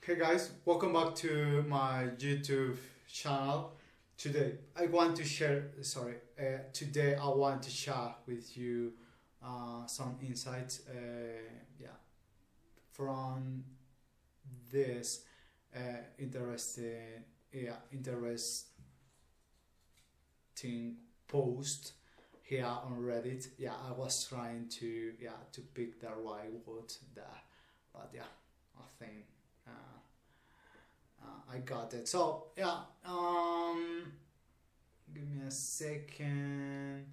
Hey guys, welcome back to my YouTube channel. Today I want to share. Today I want to share with you some insights. From this interesting post here on Reddit. I was trying to pick the right word there, but I think. I got it. So give me a second.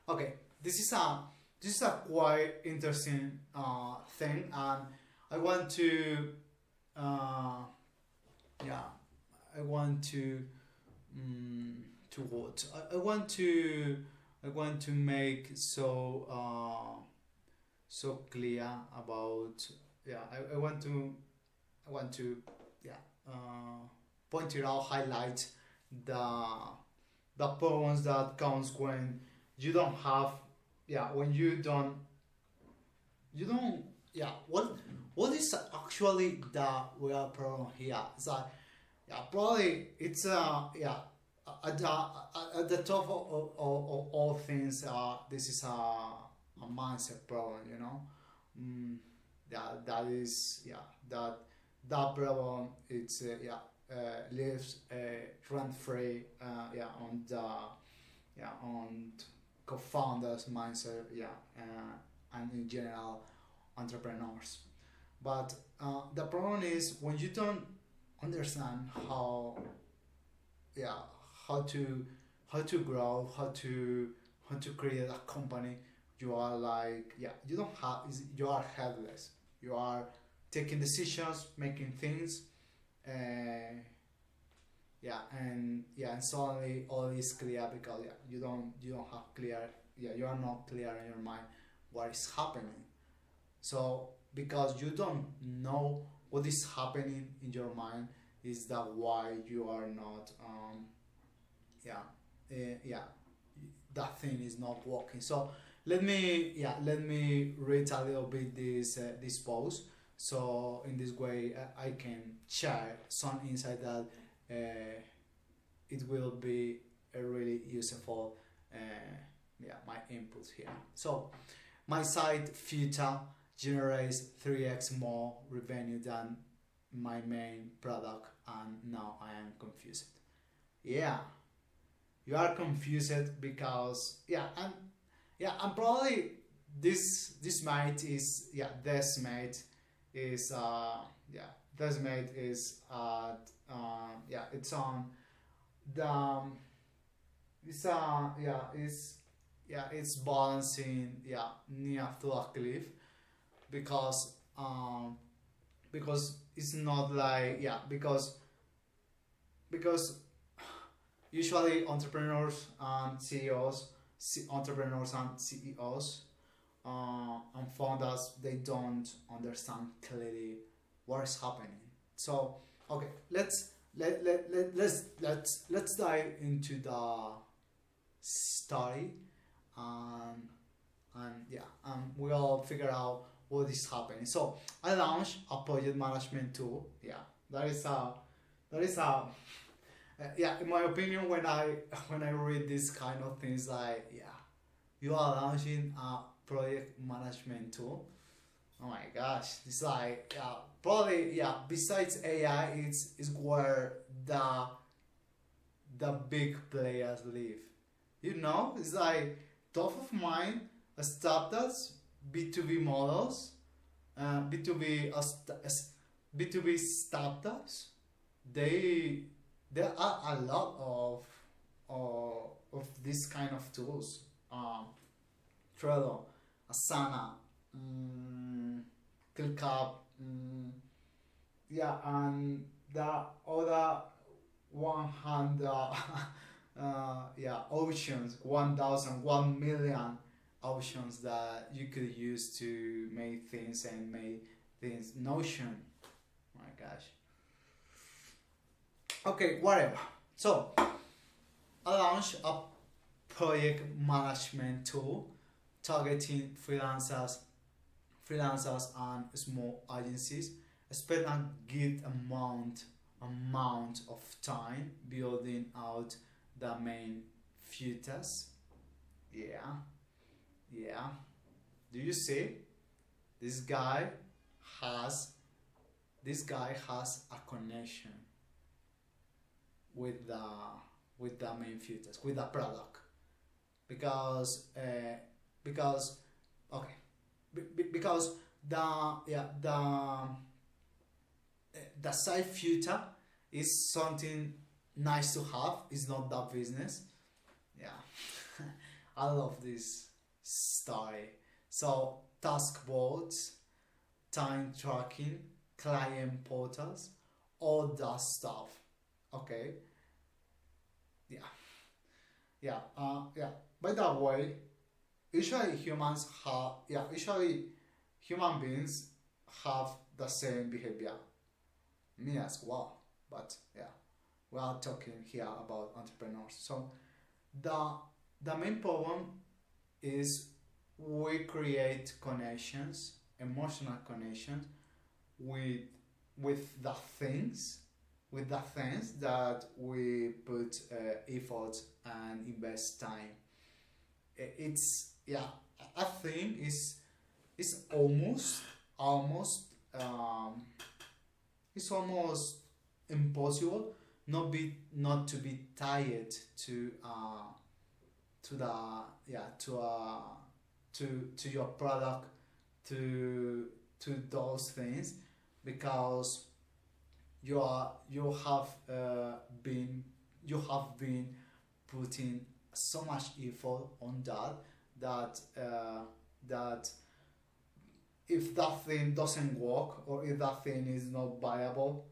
Okay, this is a quite interesting thing, and I want to yeah I want to what I want to make so clear about I want to yeah point it out, highlight the the problems that comes when you don't have when you don't what is actually the real problem here. It's like probably it's at the top of all things, this is a mindset problem, that is that that problem it's lives rent free on the on co-founders mindset, and in general entrepreneurs. But the problem is when you don't understand yeah how to grow, how to create a company. You are like you don't have you are helpless. You are taking decisions, making things, uh, and suddenly all is clear because you don't have clear, you are not clear in your mind what is happening. So because you don't know what is happening in your mind, is that why you are not yeah yeah that thing is not working. So let me read a little bit this post, so in this way I can share some insight that it will be a really useful my input here. So my side future generates 3x more revenue than my main product, and now I am confused. Yeah, you are confused because and probably this mate is this mate is this mate is it's on the it's it's balancing near to a cliff, because it's not like because usually entrepreneurs and CEOs, entrepreneurs and CEOs, and founders, they don't understand clearly what is happening. So okay, let's dive into the story, and we'll figure out what is happening. So I launched a project management tool. That is a in my opinion, when I read this kind of things, like you are launching a project management tool. Oh my gosh, it's like probably besides AI, it's where the big players live. It's like top of mind startups, B2B models, B2B B2B startups. They there are a lot of this kind of tools. Trello, Asana, ClickUp, and the other 100 options, 1,000, 1,000,000 options that you could use to make things and make things. Notion, my gosh. Okay, whatever. So I launched a project management tool targeting freelancers and small agencies. Spend a good amount of time building out the main features. Yeah, yeah. Do you see? This guy has a connection with the main features, with the product, because okay, because the side future is something nice to have. It's not that business. Yeah, I love this story. So task boards, time tracking, client portals, all that stuff. Okay. Yeah. Yeah. By the way, usually human beings have the same behavior. Me as well. But yeah, we are talking here about entrepreneurs. So the main problem is we create connections, emotional connections with with the things with the things that we put effort and invest time. It's yeah, I think it's um, almost impossible not to be tied to the yeah to your product, to those things, because you have been putting so much effort on that if that thing doesn't work, or if that thing is not viable,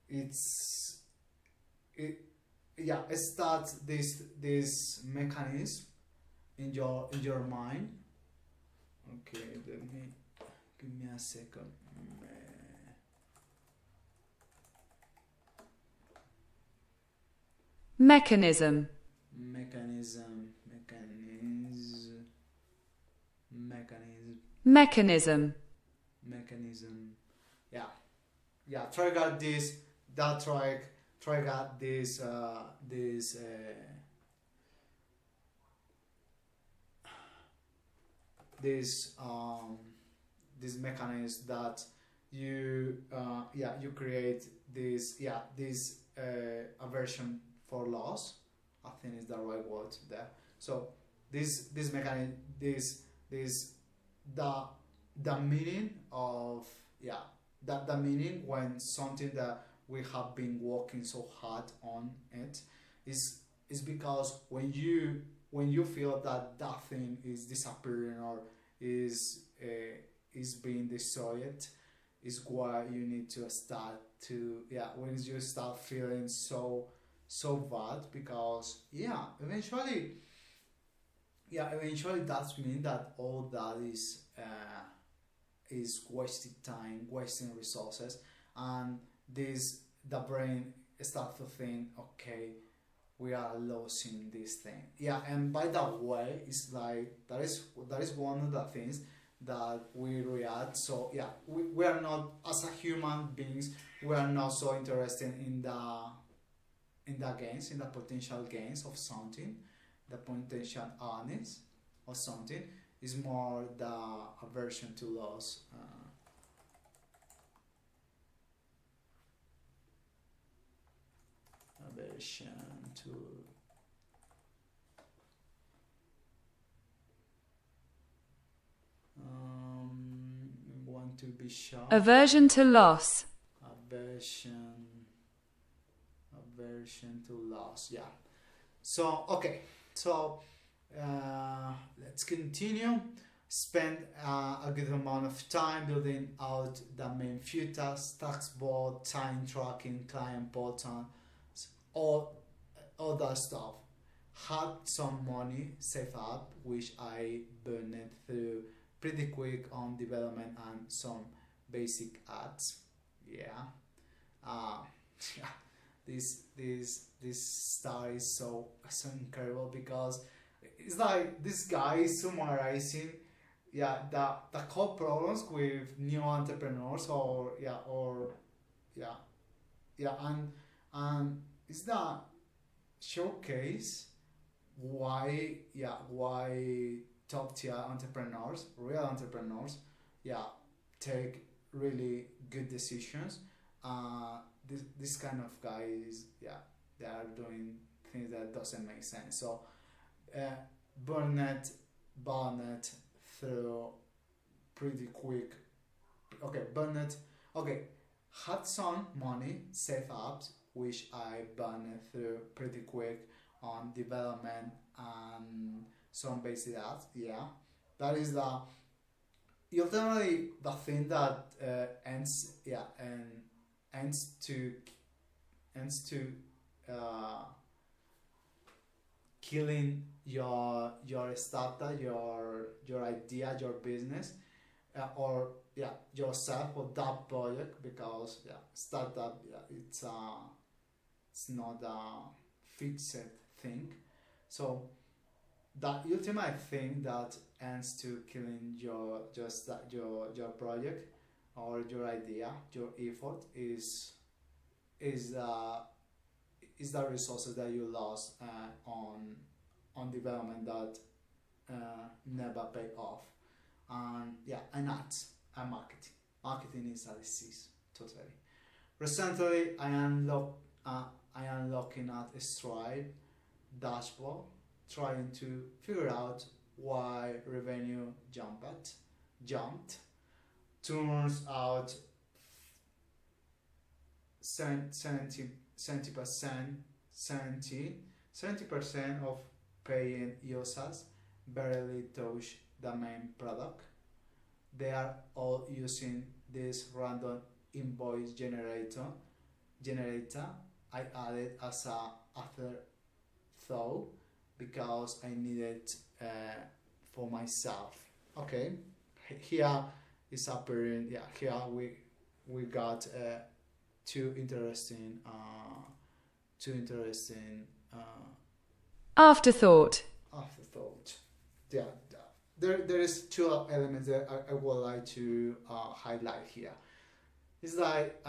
it's it it starts this mechanism in your mind. Okay, give me a second. Mechanism. Mechanism. Yeah. Trigger this. That trigger this mechanism that you create this aversion for loss. I think is the right word there. So this mechanism, this the meaning of the meaning when something that we have been working so hard on it is because when you feel that that thing is disappearing, or is being destroyed, is why you need to start to when you start feeling so bad, because eventually that means that all that is wasted time, wasting resources, and the brain starts to think, okay, we are losing this thing. And by that way, it's like that is one of the things that we react. So we are not, as a human beings, we are not so interested in the gains, in the potential gains of something, the potential earnings of something. Is more the aversion to loss. Aversion to want to be sharp. Aversion to loss. Aversion to loss. Yeah. So okay. So let's continue. Spend a good amount of time building out the main features, tax board, time tracking, client portal, all that stuff. Had some money saved up, which I burned through pretty quick on development and some basic ads. This star is so incredible, because It's like this guy is summarizing, the core problems with new entrepreneurs, yeah, and it's the showcase why top tier entrepreneurs, real entrepreneurs, yeah, take really good decisions. This kind of guys, they are doing things that doesn't make sense. So uh, Burnett Barnett through pretty quick. Okay, Burnett. Okay, had some money saved up, which I burned through pretty quick on development and some basic apps. Yeah, that is the ultimately the thing that ends to ends to uh, killing your startup, your idea, your business, or yourself or that project, because startup, it's not a fixed thing. So the ultimate thing that ends to killing your project or your idea, your effort, is is the resources that you lost on development that never pay off. And ads and marketing is a disease, totally. Recently I am looking at a Stripe dashboard, trying to figure out why revenue jumped. Turns out 70% 70% of paying users barely touch the main product. They are all using this random invoice generator I added as a afterthought because I needed for myself. Okay, here is appearing. Yeah, here we got two interesting Afterthought. afterthought. Yeah, there is two elements that I would like to highlight here. It's like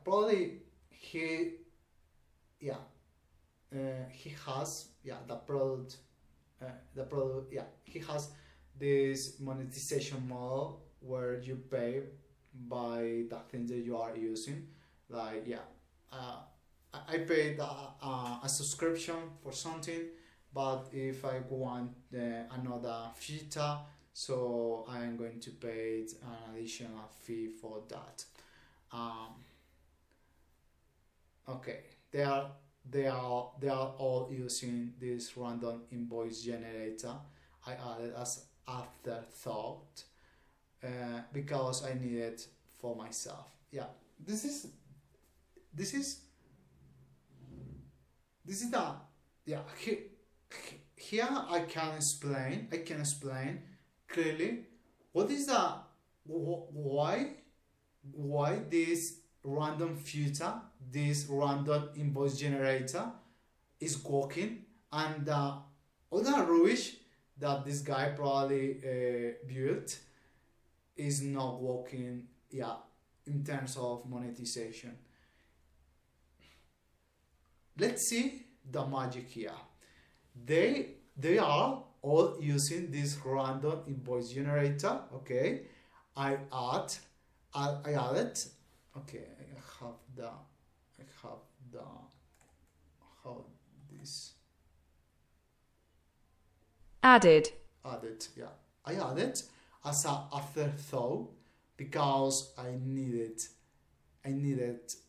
probably he he has the product, he has this monetization model where you pay by the things that you are using. Like I paid a subscription for something, but if I want another feature, so I am going to pay an additional fee for that. um, okay, they are all using this random invoice generator I added as afterthought because I need it for myself. Yeah, this is this is this is the here I can explain clearly what is the why this random filter, this random invoice generator is working, and the other rubbish that this guy probably built is not working. Yeah, in terms of monetization. Let's see the magic here. They are all using this random invoice generator. Okay, I added. Okay, I have the how this Added. yeah, I added as a afterthought because I needed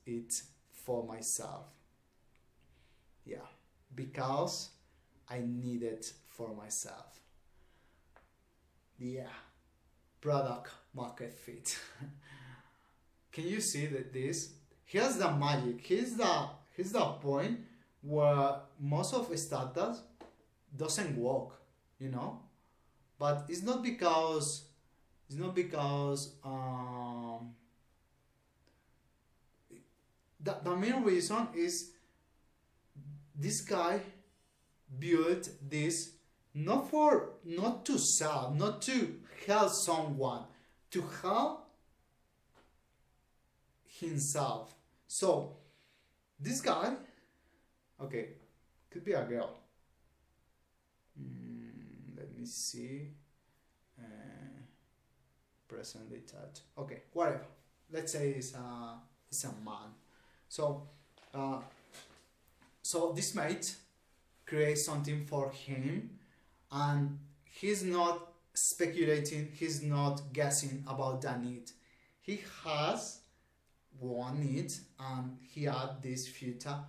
it for myself. Yeah, because I need it for myself. Yeah, product market fit. Can you see that this? Here's the magic. Here's the point where most of startups doesn't work, But it's not because the main reason is this guy built this not to sell, not to help someone, to help himself. So this guy, okay, could be a girl. Let me see. Presently touch. Okay, whatever. Let's say it's a man. So this mate creates something for him, and he's not speculating, he's not guessing about the need. He has one need, and he add this filter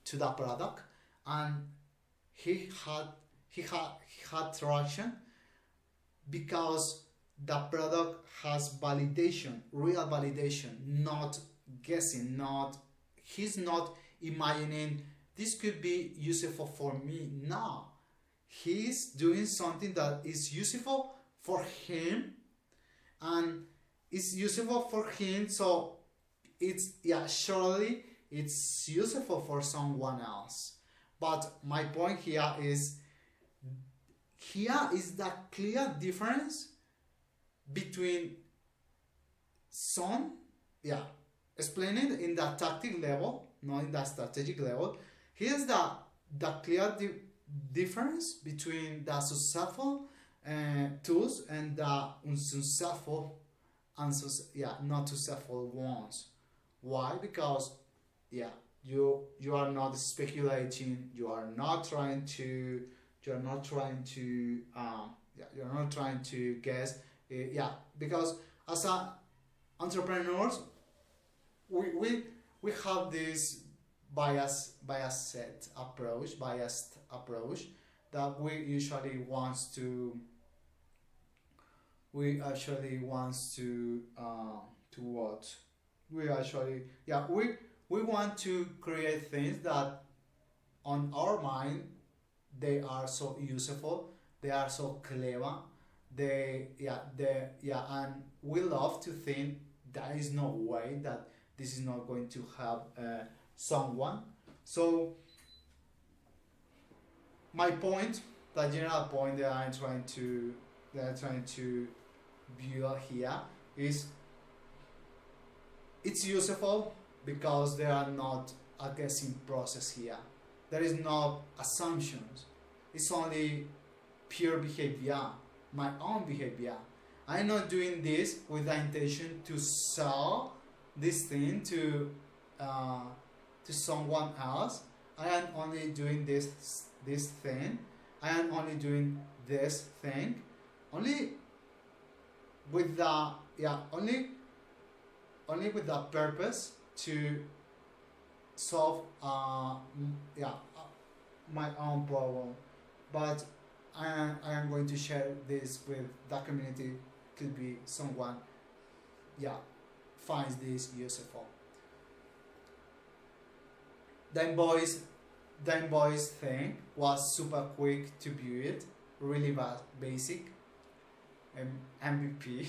to the product, and he had traction because the product has validation, real validation, not guessing, he's not imagining this could be useful for me. No, he's doing something that is useful for him, and it's useful for him, so it's, yeah, surely it's useful for someone else. But my point here is the clear difference between explaining in the tactic level, not in the strategic level. Here's the clear difference between the successful tools and the unsuccessful not successful ones. Why? Because you are not speculating, you are not trying to guess. Because as entrepreneurs, we have this biased approach that we actually wants to what we want to create things that on our mind they are so useful, they are so clever, and we love to think there is no way that this is not going to help someone. So my point, the general point that I'm trying to build here is it's useful because there are not a guessing process here. There is no assumptions. It's only pure behavior, my own behavior. I'm not doing this with the intention to sell this thing to someone else. I am only doing this thing. I am only doing this thing only with the only with the purpose to solve my own problem. But I am going to share this with the community. Could be someone finds this useful. Then boys thing was super quick to build, really basic, MVP.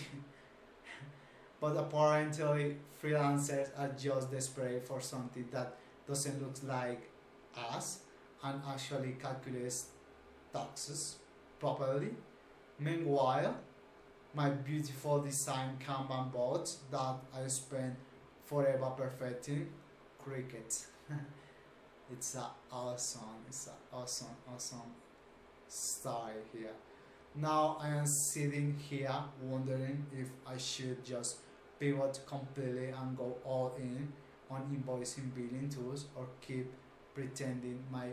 But apparently freelancers are just desperate for something that doesn't look like us and actually calculates taxes properly. Meanwhile, my beautiful design Kanban boards that I spent forever perfecting, cricket. It's an awesome style here. Now I am sitting here wondering if I should just pivot completely and go all in on invoicing billing tools, or keep pretending my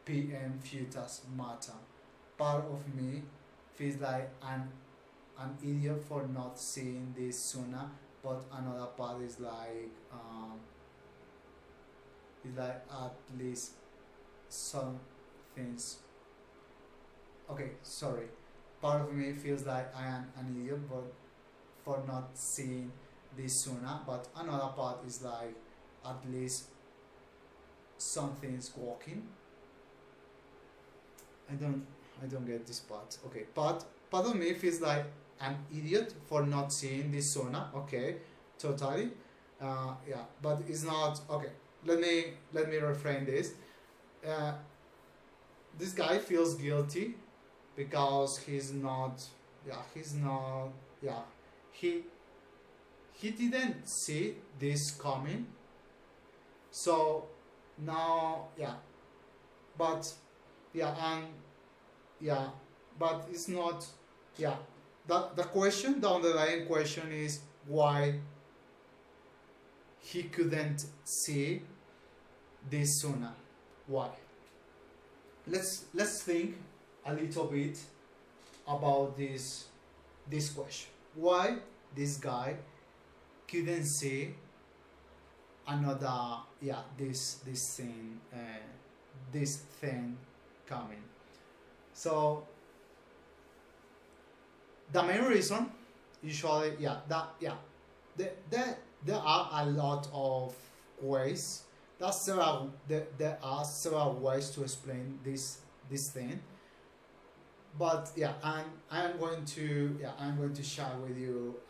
PM futures matter. Part of me feels like an idiot for not seeing this sooner, but another part is like at least some things. Okay, sorry. Part of me feels like I am an idiot, but for not seeing this sooner, but another part is like at least something's working. I don't get this part. Okay, part of me feels like an idiot for not seeing this sooner. Okay, totally. But it's not okay. let me reframe this. Uh, this guy feels guilty because he's not yeah he didn't see this coming. So now but and yeah but it's not yeah the underlying question is why he couldn't see this sooner. Why? Let's think a little bit about this question. Why this guy couldn't see another this thing coming? So the main reason usually there are a lot of ways. There are several ways to explain this thing, but I'm going to share with you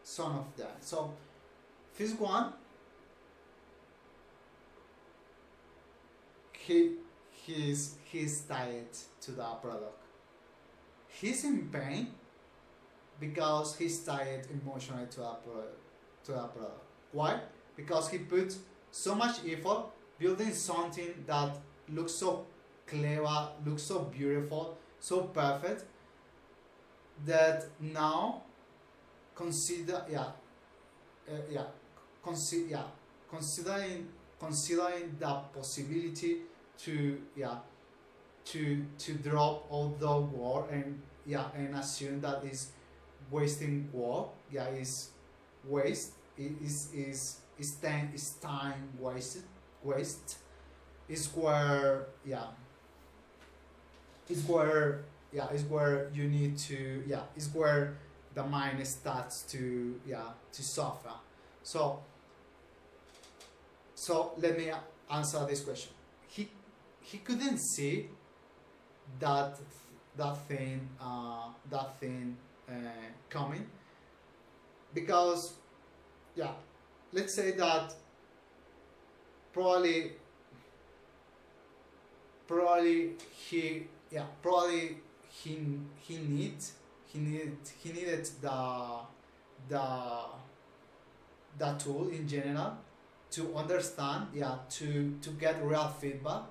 some of that. So first one, he's tied to the product. He's in pain because he's tied emotionally to the product. Why? Because he put so much effort building something that looks so clever, looks so beautiful, so perfect, that now considering the possibility to drop all the work and assume that is wasting work, is waste, is time waste is where you need to is where the mind starts to suffer. So let me answer this question. He couldn't see that thing coming because let's say that probably he needed the tool in general to understand, to get real feedback,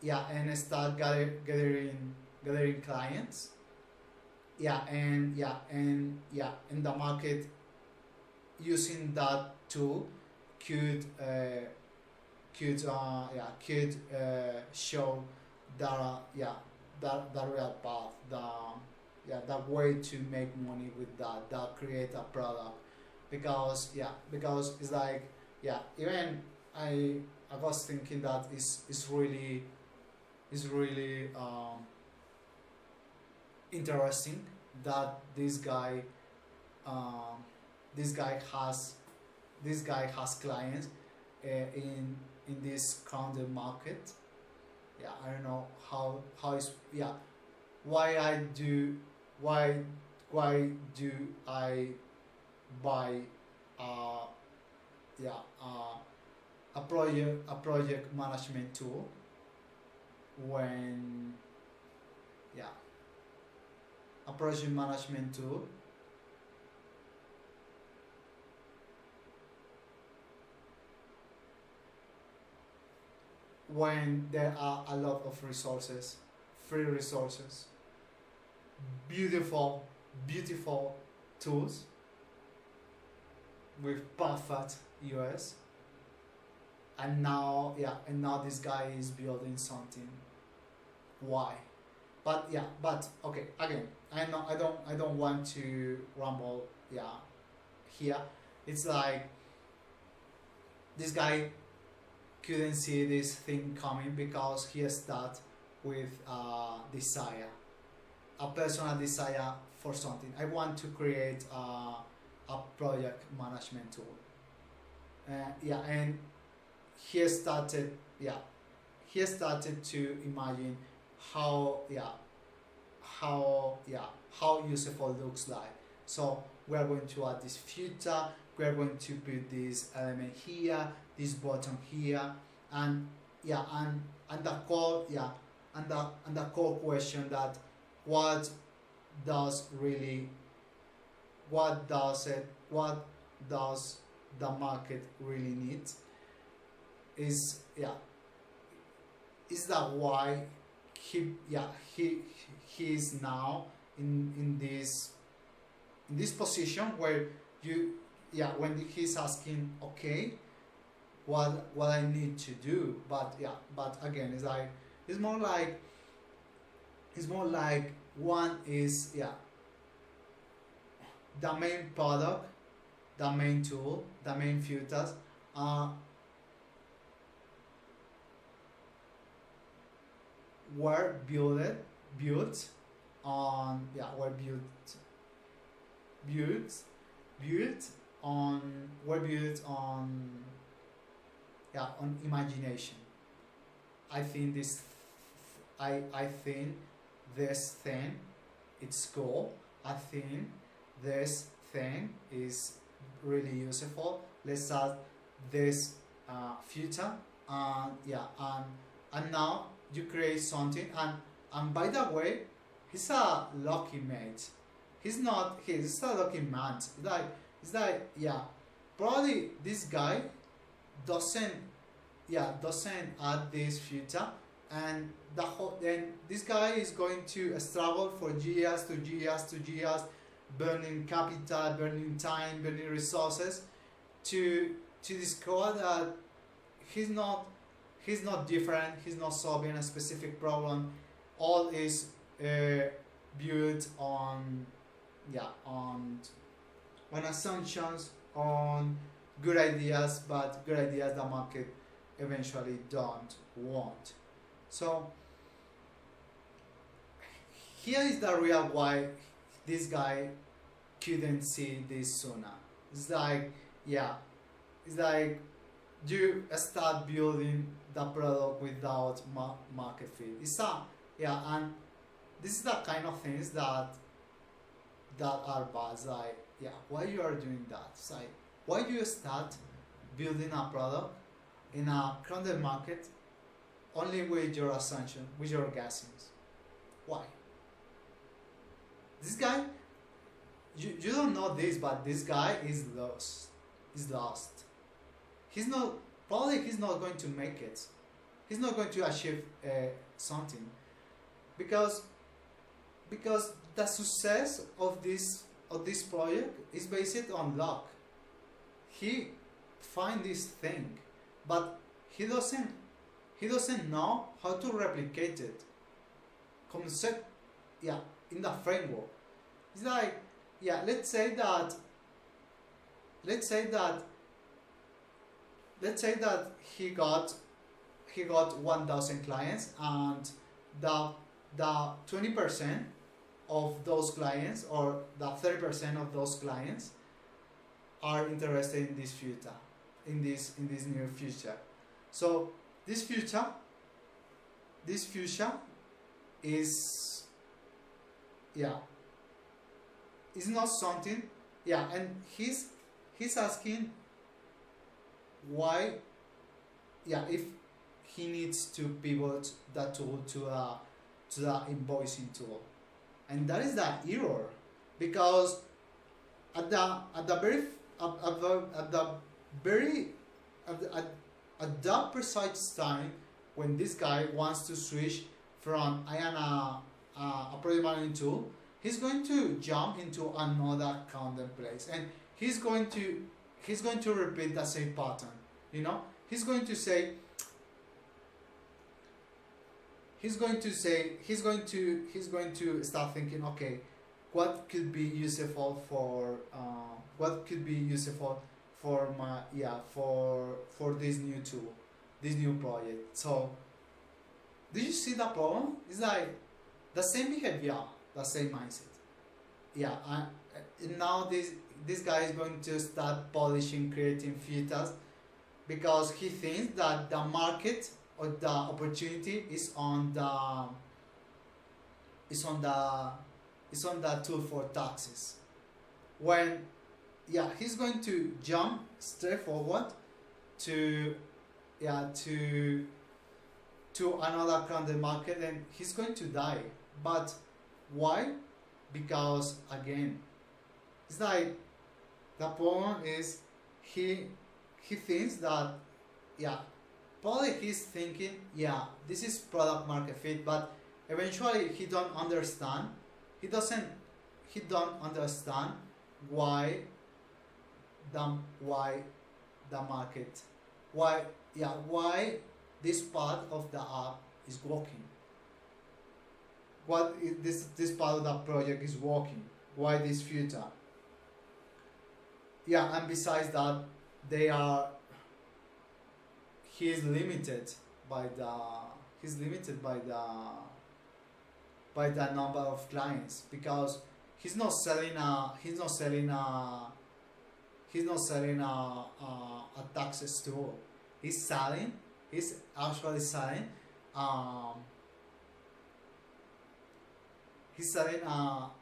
and start gathering clients, and the market using that tool could show the real path, the way to make money with that create a product, because it's like even I was thinking that is really interesting that this guy has clients in this crowded market. I don't know how is why do I buy a project management tool when a project management tool when there are a lot of resources, free resources, beautiful tools with perfect US, and now this guy is building something. Why? But okay, again, I don't want to rumble here. It's like this guy couldn't see this thing coming because he started with desire, a personal desire for something. I want to create a project management tool. And he started to imagine how useful looks like. So we are going to add this filter, we are going to put this element here, this button here, and and the core and the core question that what does really what does the market really need is that why he is now in this position where when he's asking, okay, what I need to do, but again it's more like one is the main product, the main tool, the main filters were built on on imagination. I think this thing it's cool. I think this thing is really useful. Let's add this feature and now you create something and by the way, he's a lucky mate. He's a lucky man. It's like probably this guy doesn't add this feature, and then this guy is going to struggle for years, burning capital, burning time, burning resources to discover that he's not different, he's not solving a specific problem. All is built on assumptions, on good ideas, but good ideas the market eventually don't want. So here is the real why this guy couldn't see this sooner. It's like you start building the product without market fit. And this is the kind of things that are bad. It's like why you are doing that? It's like why do you start building a product in a crowded market only with your assumption, with your guessings? Why? This guy, you don't know this, but this guy is lost. He's not going to make it. He's not going to achieve something because the success of this project is based on luck. He find this thing, but he doesn't know how to replicate it. In the framework. It's like let's say he got 1,000 clients, and the 20% of those clients or the 30% of those clients are interested in this future, in this new future. So this future is is not something and he's asking why if he needs to pivot that tool to the invoicing tool, and that is the error, because at that precise time when this guy wants to switch from a project management tool, he's going to jump into another content place, and he's going to repeat the same pattern. He's going to start thinking, okay, what could be useful for for this new tool, this new project. So do you see the problem? It's like the same behavior, the same mindset. And now this guy is going to start polishing, creating filters, because he thinks that the market or the opportunity is on the tool for taxes, when he's going to jump straight forward to to another crowded market, and he's going to die. But why? Because again, it's like the problem is he thinks that probably he's thinking this is product market fit, but eventually he don't understand. He don't understand why the market why this part of the app is working, what is this part of the project is working, why this future. And besides that, he is limited by the number of clients, because he's not selling a taxes tool. He's actually selling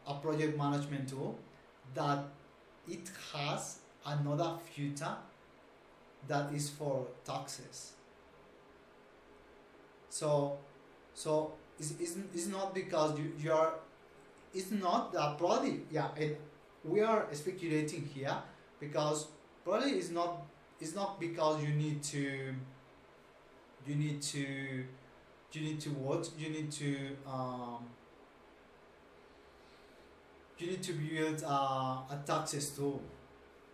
a project management tool that it has another feature that is for taxes. So it's not because you are, it's not that probably we are speculating here, because probably it's not because you need to build a taxes tool.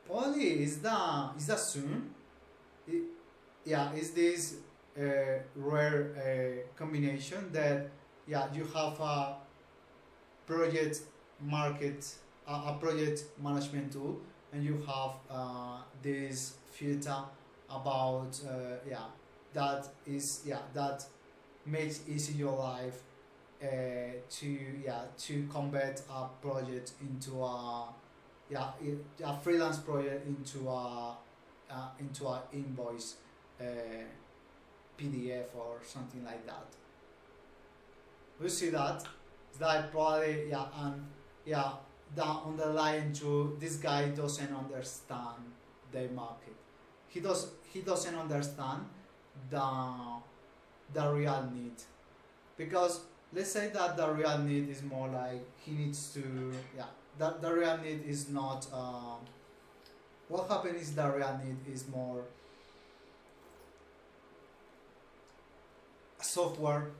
Probably is that soon. Is this rare combination that you have a project management tool, and you have this filter about that makes easy your life to convert a project into a freelance project into a invoice PDF or something like that. We see that probably the underlying truth, this guy doesn't understand the market. He doesn't understand the real need, because let's say that the real need is more like he needs to that the real need is not what happens is the real need is more a software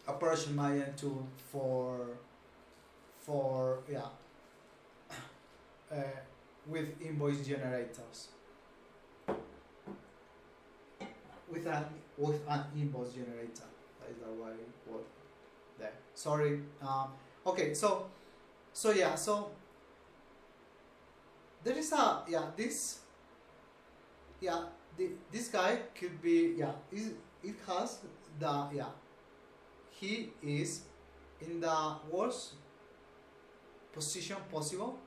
operation management tool for with invoice generators, with an invoice generator. That is the right word there. Sorry. Okay. So there is this guy could be it has the he is in the worst position possible,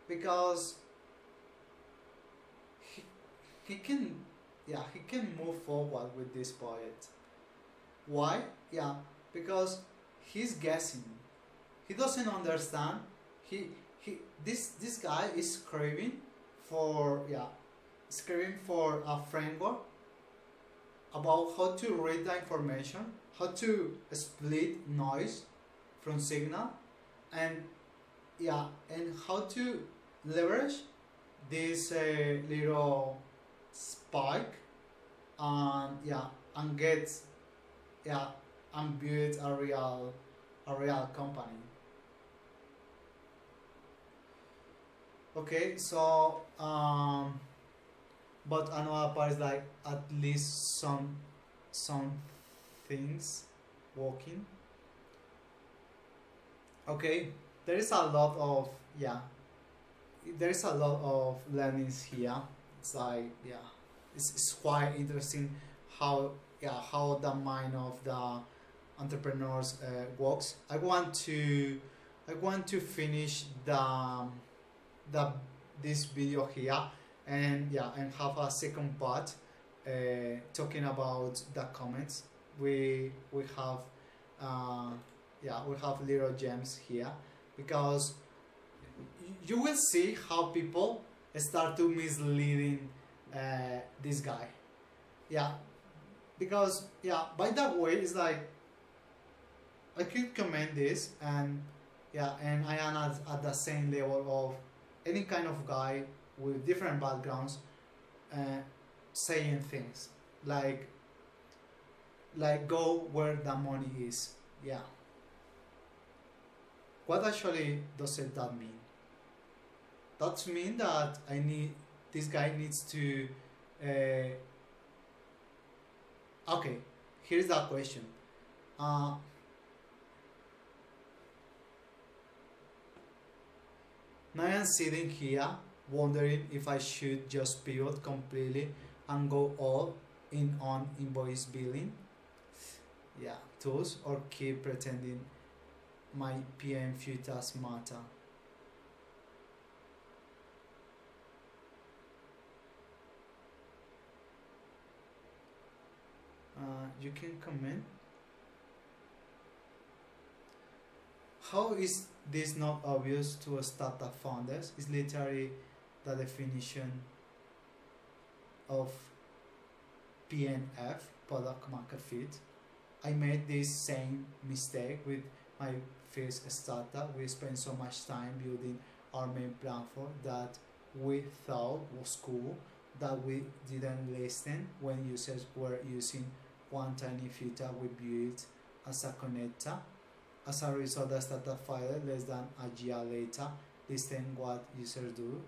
because he can move forward with this project. Why? Because he's guessing. He doesn't understand. This guy is craving for a framework about how to read the information, how to split noise from signal, and how to leverage this little spike and get and build a real company. Okay, so but another part is like at least some things working. Okay, there is a lot of learnings here. It's like it's quite interesting how the mind of the entrepreneurs works. I want to finish this video here, and have a second part talking about the comments. We have little gems here, because you will see how people start to misleading this guy. Yeah, because yeah, by that way, it's like I could comment this, and yeah, and I am at the same level of any kind of guy with different backgrounds, uh, saying things like go where the money is. Yeah, what actually does that mean? That mean that this guy needs to okay, here's the question. uh, Now I'm sitting here wondering if I should just pivot completely and go all in on invoice billing, yeah, tools, or keep pretending my PM few tasks matter. You can comment. How is this not obvious to a startup founders? Is literally the definition of PNF, product market fit. I made this same mistake with my first startup. We spent so much time building our main platform that we thought was cool that we didn't listen when users were using one tiny filter we built as a connector. As a result, the startup failed less than a year later. Listen what users do.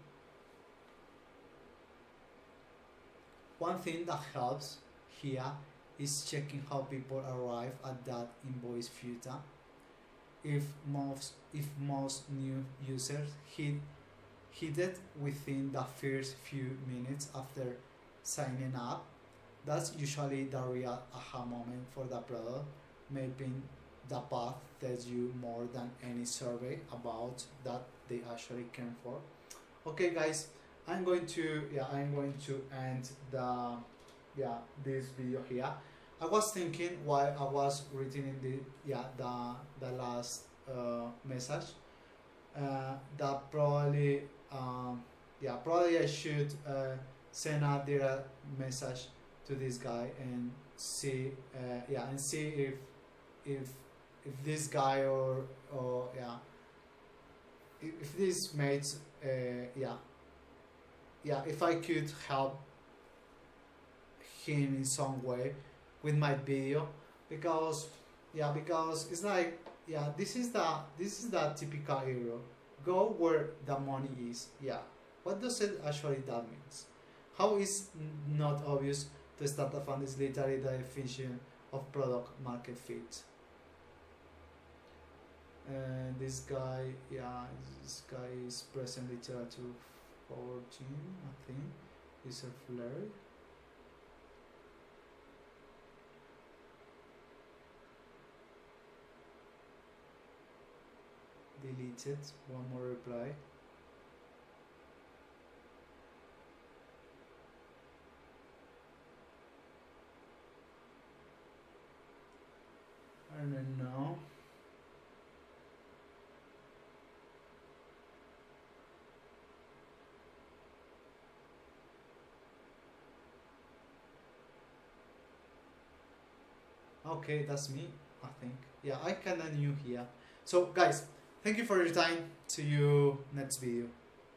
One thing that helps here is checking how people arrive at that invoice filter. If most new users hit it within the first few minutes after signing up, that's usually the real aha moment for the product. Mapping the path tells you more than any survey about that they actually came for. Okay, guys, I'm going to end this video here. I was thinking while I was reading the last message that probably I should send a direct message to this guy and see if this guy or if this mates if I could help him in some way with my video, because it's like this is the typical error. Go where the money is. What does it actually that means? How is not obvious to startup fund is literally the definition of product market fit. And this guy is present literature 14, I think. Is a flare. Deleted. One more reply. I don't know. Okay, that's me, I think. I can end you here. So guys, thank you for your time. See you next video.